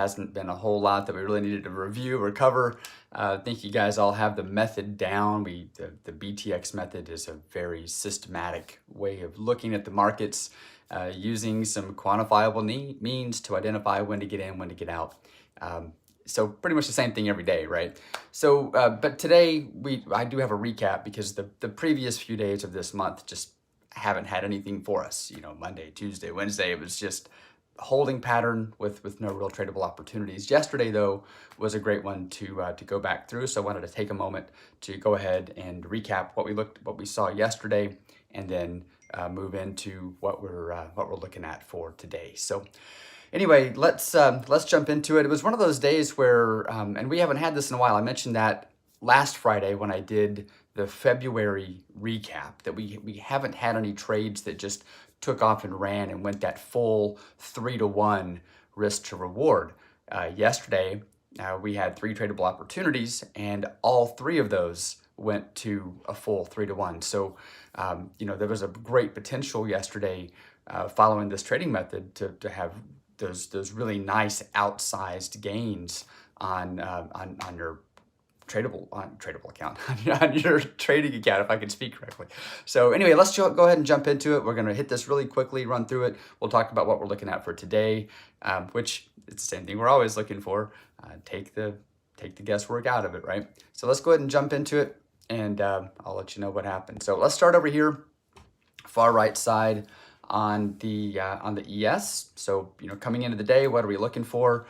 Hasn't been a whole lot that we really needed to review or cover. I think you guys all have the method down. The BTX method is a very systematic way of looking at the markets, using some quantifiable means to identify when to get in, when to get out. So pretty much the same thing every day, right? So, but today I do have a recap because the previous few days of this month just haven't had anything for us. You know, Monday, Tuesday, Wednesday, it was just holding pattern with no real tradable opportunities. Yesterday, though, was a great one to go back through. So I wanted to take a moment to go ahead and recap what we saw yesterday, and then move into what we're looking at for today. So anyway, let's jump into it. It was one of those days where, and we haven't had this in a while. I mentioned that last Friday when I did the February recap, that we haven't had any trades that just took off and ran and went that full 3-to-1 risk to reward. Yesterday, we had 3 tradable opportunities, and all 3 of those went to a full 3-to-1. So, you know, there was a great potential yesterday following this trading method to have those really nice outsized gains on your tradable account, on your trading account, if I can speak correctly. So anyway, let's go ahead and jump into it. We're going to hit this really quickly, run through it. We'll talk about what we're looking at for today, which it's the same thing we're always looking for. Take the guesswork out of it, right? So let's go ahead and jump into it, and I'll let you know what happened. So let's start over here, far right side on the ES. So, you know, coming into the day, what are we looking for?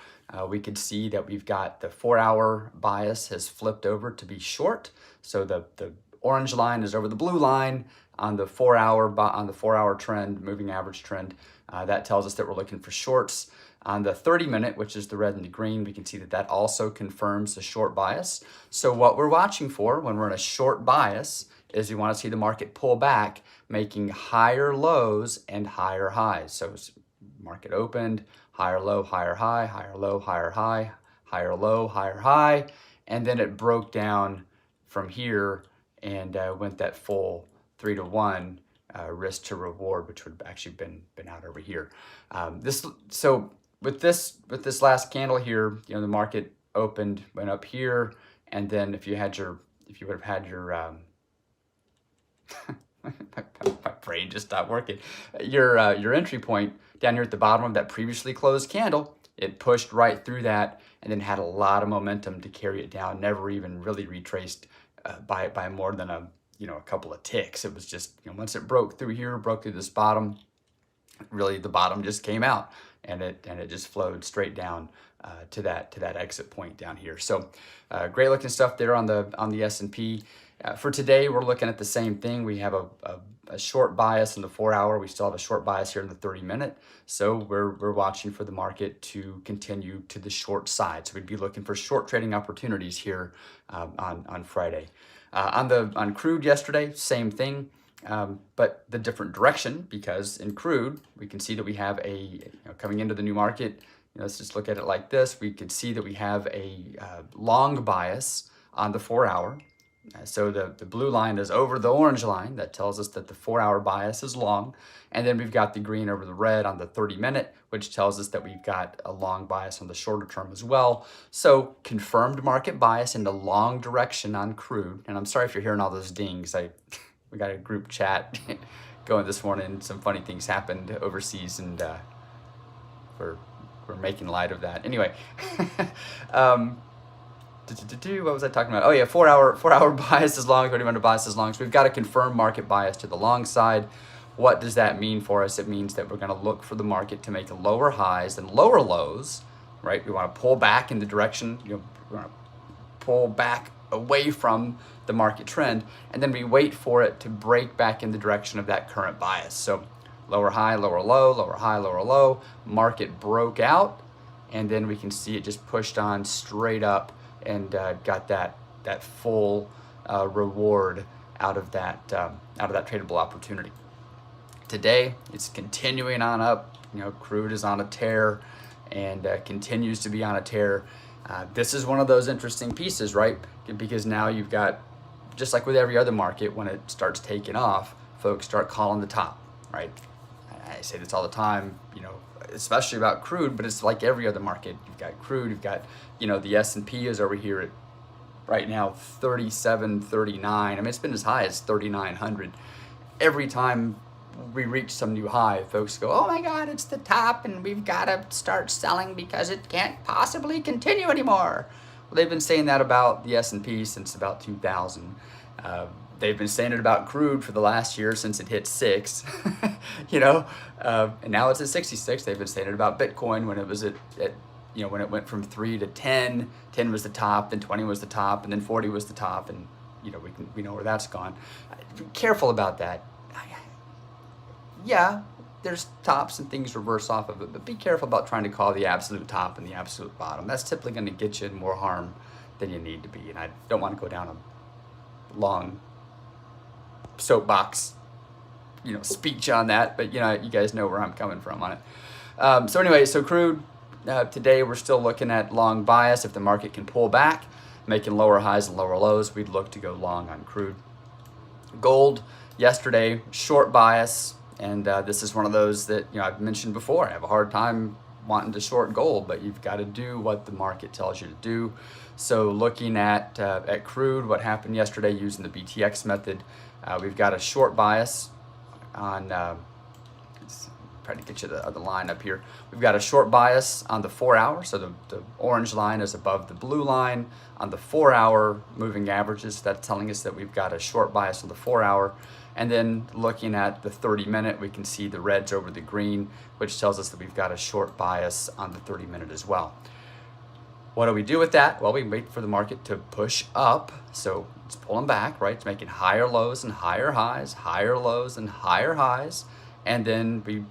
We could see that we've got the 4-hour bias has flipped over to be short. So the orange line is over the blue line on the 4-hour trend, moving average trend. That tells us that we're looking for shorts. On the 30-minute, which is the red and the green, we can see that also confirms the short bias. So what we're watching for when we're in a short bias is we want to see the market pull back, making higher lows and higher highs. So market opened, higher low, higher high, higher low, higher high, higher low, higher high, and then it broke down from here and went that full 3-to-1 risk to reward, which would have actually been out over here. So with this last candle here, you know, the market opened, went up here, and then if you would have had your my brain just stopped working. Your entry point down here at the bottom of that previously closed candle, it pushed right through that and then had a lot of momentum to carry it down. Never even really retraced by more than a couple of ticks. It was just, you know, once it broke through here, broke through this bottom, really the bottom just came out, and it just flowed straight down to that exit point down here. So great looking stuff there on the S&P. For today, we're looking at the same thing. We have a short bias in the 4-hour. We still have a short bias here in the 30-minute. So we're watching for the market to continue to the short side. So we'd be looking for short trading opportunities here on Friday. On crude yesterday, same thing, but the different direction, because in crude, we can see that we have coming into the new market, let's just look at it like this. We could see that we have a long bias on the 4-hour. So the blue line is over the orange line. That tells us that the 4-hour bias is long. And then we've got the green over the red on the 30-minute, which tells us that we've got a long bias on the shorter term as well. So confirmed market bias in the long direction on crude. And I'm sorry if you're hearing all those dings. We got a group chat going this morning. Some funny things happened overseas, and we're making light of that. Anyway, what was I talking about? Oh yeah, 4-hour bias is long, 30-minute bias is long. So we've got a confirmed market bias to the long side. What does that mean for us? It means that we're going to look for the market to make lower highs and lower lows, right? We want to pull back in the direction, we want to pull back away from the market trend, and then we wait for it to break back in the direction of that current bias. So lower high, lower low, lower high, lower low, market broke out, and then we can see it just pushed on straight up and got that full reward out of that tradable opportunity. Today, it's continuing on up. Crude is on a tear and continues to be on a tear. This is one of those interesting pieces, right? Because now you've got, just like with every other market, when it starts taking off, folks start calling the top, right? I say this all the time, especially about crude, but it's like every other market. You've got crude, you've got, the S&P is over here at right now 37, 39. I mean, it's been as high as 3,900. Every time we reach some new high, folks go, oh my God, it's the top and we've got to start selling because it can't possibly continue anymore. Well, they've been saying that about the S&P since about 2000. They've been saying it about crude for the last year since it hit 6, and now it's at 66. They've been saying it about Bitcoin when it was at when it went from 3 to 10. 10 was the top, then 20 was the top, and then 40 was the top, and we know where that's gone. Be careful about that. Yeah, there's tops and things reverse off of it, but be careful about trying to call the absolute top and the absolute bottom. That's typically going to get you in more harm than you need to be, and I don't want to go down a long soapbox, speech on that, but you guys know where I'm coming from on it. So anyway, so crude, today we're still looking at long bias. If the market can pull back, making lower highs and lower lows, we'd look to go long on crude. Gold, yesterday, short bias, and this is one of those that, I've mentioned before. I have a hard time wanting to short gold, but you've got to do what the market tells you to do. So looking at crude, what happened yesterday using the BTX method, we've got a short bias on, try to get you the line up here. We've got a short bias on the 4 hour, so the orange line is above the blue line. On the 4 hour moving averages, that's telling us that we've got a short bias on the 4 hour. And then looking at the 30-minute, we can see the reds over the green, which tells us that we've got a short bias on the 30-minute as well. What do we do with that? Well, we wait for the market to push up. So it's pulling back, right? It's making higher lows and higher highs, higher lows and higher highs. And then we,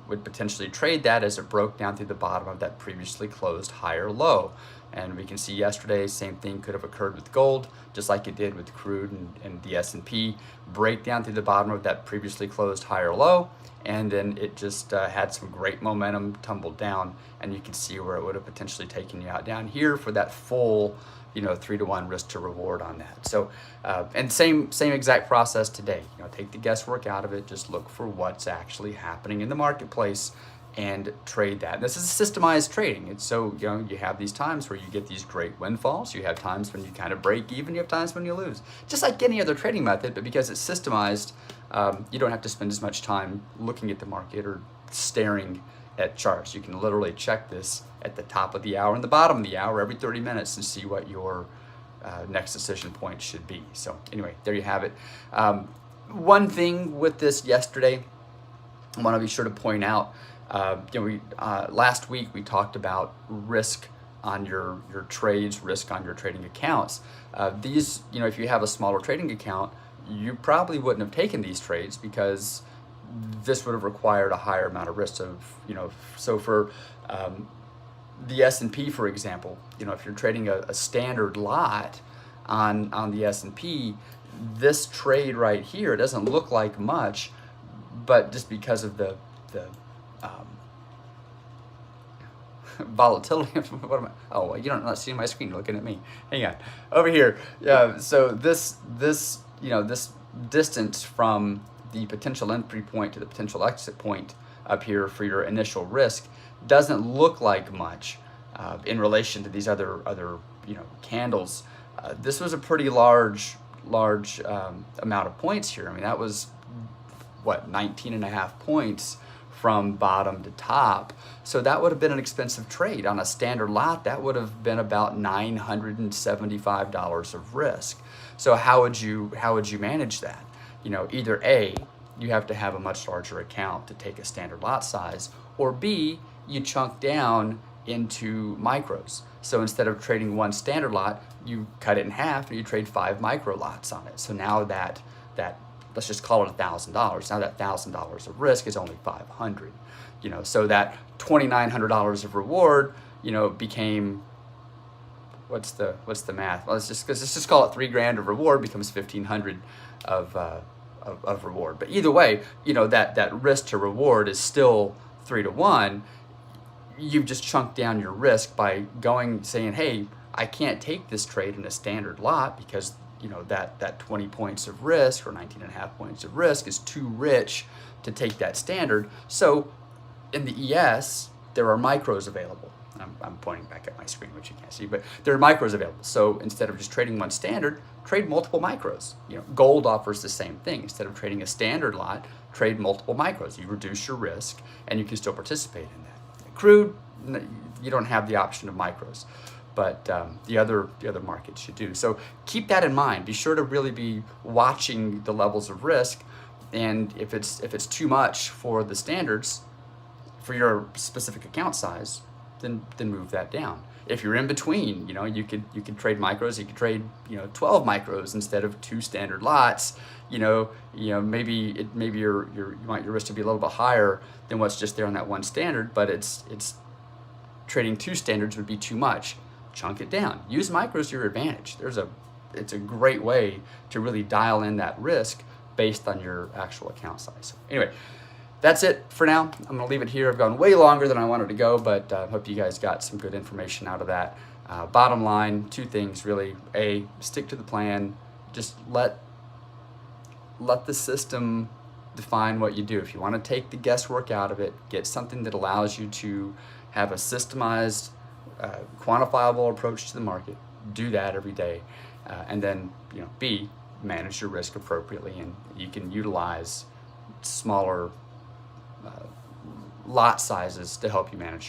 would potentially trade that as it broke down through the bottom of that previously closed higher low. And we can see yesterday, same thing could have occurred with gold, just like it did with crude and the S&P. Break down through the bottom of that previously closed higher low, and then it just had some great momentum, tumbled down, and you can see where it would have potentially taken you out down here for that full 3-to-1 risk to reward on that. So, and same exact process today. Take the guesswork out of it. Just look for what's actually happening in the marketplace and trade that. This is systemized trading. It's so, you have these times where you get these great windfalls. You have times when you kind of break even. You have times when you lose. Just like any other trading method, but because it's systemized, you don't have to spend as much time looking at the market or staring at charts. You can literally check this at the top of the hour and the bottom of the hour every 30 minutes and see what your next decision point should be. So anyway, there you have it. One thing with this yesterday, I want to be sure to point out, last week we talked about risk on your trades, risk on your trading accounts. These, if you have a smaller trading account, you probably wouldn't have taken these trades because this would have required a higher amount of risk so for the S&P, for example, if you're trading a standard lot on the S&P, this trade right here doesn't look like much, but just because of the volatility. What am I? Oh, you don't not seeing my screen. You're looking at me. Hang on, over here. So this distance from the potential entry point to the potential exit point up here for your initial risk doesn't look like much in relation to these other candles. This was a pretty large amount of points here. I mean, that was what, 19.5 points from bottom to top. So that would have been an expensive trade. On a standard lot, that would have been about $975 of risk. So how would you manage that? Either A, you have to have a much larger account to take a standard lot size, or B, you chunk down into micros. So instead of trading one standard lot, you cut it in half and you trade 5 micro lots on it. So now that let's just call it $1,000. Now that $1,000 of risk is only $500. So that $2,900 of reward, became, what's the math? Well, let's just call it $3,000 of reward becomes $1,500 of reward. But either way, that risk to reward is still 3-to-1. You've just chunked down your risk by saying, hey, I can't take this trade in a standard lot because that 20 points of risk or 19 and a half points of risk is too rich to take that standard. So in the ES, there are micros available. I'm pointing back at my screen, which you can't see, but there are micros available. So instead of just trading one standard, trade multiple micros. Gold offers the same thing. Instead of trading a standard lot, trade multiple micros. You reduce your risk, and you can still participate in that. Crude, you don't have the option of micros, but the other markets you do. So keep that in mind. Be sure to really be watching the levels of risk, and if it's too much for the standards for your specific account size, then move that down. If you're in between, you could trade micros. You could trade 12 micros instead of 2 standard lots. Maybe your risk to be a little bit higher than what's just there on that one standard, but it's trading 2 standards would be too much. Chunk it down. Use micros to your advantage. It's a great way to really dial in that risk based on your actual account size. Anyway, that's it for now. I'm going to leave it here. I've gone way longer than I wanted to go, but I hope you guys got some good information out of that. Bottom line, 2 things really. A, stick to the plan. Just let the system define what you do. If you want to take the guesswork out of it, get something that allows you to have a systemized, quantifiable approach to the market. Do that every day. And then, B, manage your risk appropriately, and you can utilize smaller lot sizes to help you manage your